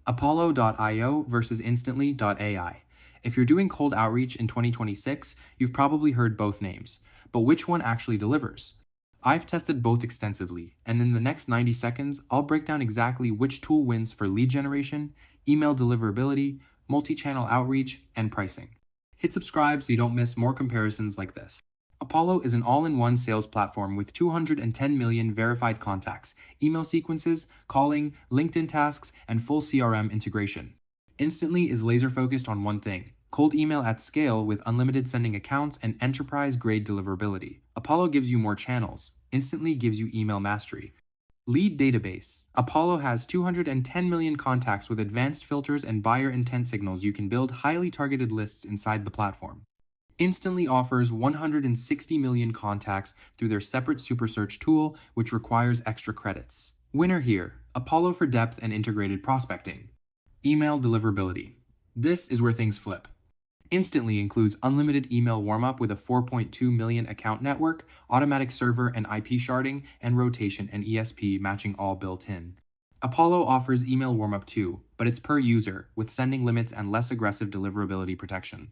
Apollo.io versus instantly.ai. If you're doing cold outreach in 2026, you've probably heard both names, but which one actually delivers? I've tested both extensively, and in the next 90 seconds, I'll break down exactly which tool wins for lead generation, email deliverability, multi-channel outreach, and pricing. Hit subscribe so you don't miss more comparisons like this. Apollo is an all-in-one sales platform with 210 million verified contacts, email sequences, calling, LinkedIn tasks, and full CRM integration. Instantly is laser-focused on one thing: cold email at scale with unlimited sending accounts and enterprise-grade deliverability. Apollo gives you more channels. Instantly gives you email mastery. Lead database. Apollo has 210 million contacts with advanced filters and buyer intent signals. You can build highly targeted lists inside the platform. Instantly offers 160 million contacts through their separate super search tool, which requires extra credits. Winner here: Apollo for depth and integrated prospecting. Email deliverability. This is where things flip. Instantly includes unlimited email warmup with a 4.2 million account network, automatic server and IP sharding, and rotation and ESP matching all built in. Apollo offers email warmup too, but it's per user, with sending limits and less aggressive deliverability protection.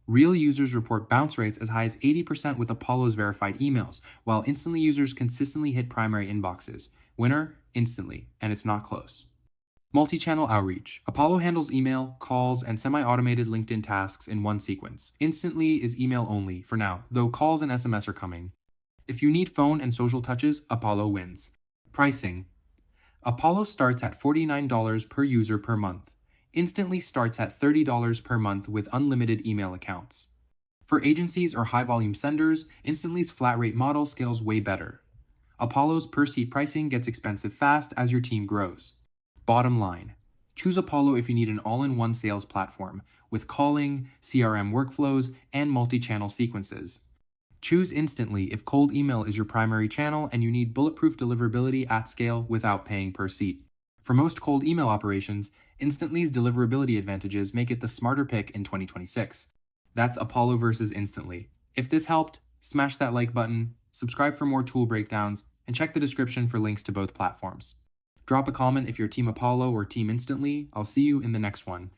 Real users report bounce rates as high as 80% with Apollo's verified emails, while Instantly users consistently hit primary inboxes. Winner: Instantly, and it's not close. Multi-channel outreach. Apollo handles email, calls, and semi-automated LinkedIn tasks in one sequence. Instantly is email only for now, though calls and SMS are coming. If you need phone and social touches, Apollo wins. Pricing. Apollo starts at $49 per user per month. Instantly starts at $30 per month with unlimited email accounts. For agencies or high-volume senders, Instantly's flat rate model scales way better. Apollo's per-seat pricing gets expensive fast as your team grows. Bottom line: choose Apollo if you need an all-in-one sales platform with calling, CRM workflows, and multi-channel sequences. Choose Instantly if cold email is your primary channel and you need bulletproof deliverability at scale without paying per seat. For most cold email operations, Instantly's deliverability advantages make it the smarter pick in 2026. That's Apollo versus Instantly. If this helped, smash that like button, subscribe for more tool breakdowns, and check the description for links to both platforms. Drop a comment if you're Team Apollo or Team Instantly. I'll see you in the next one.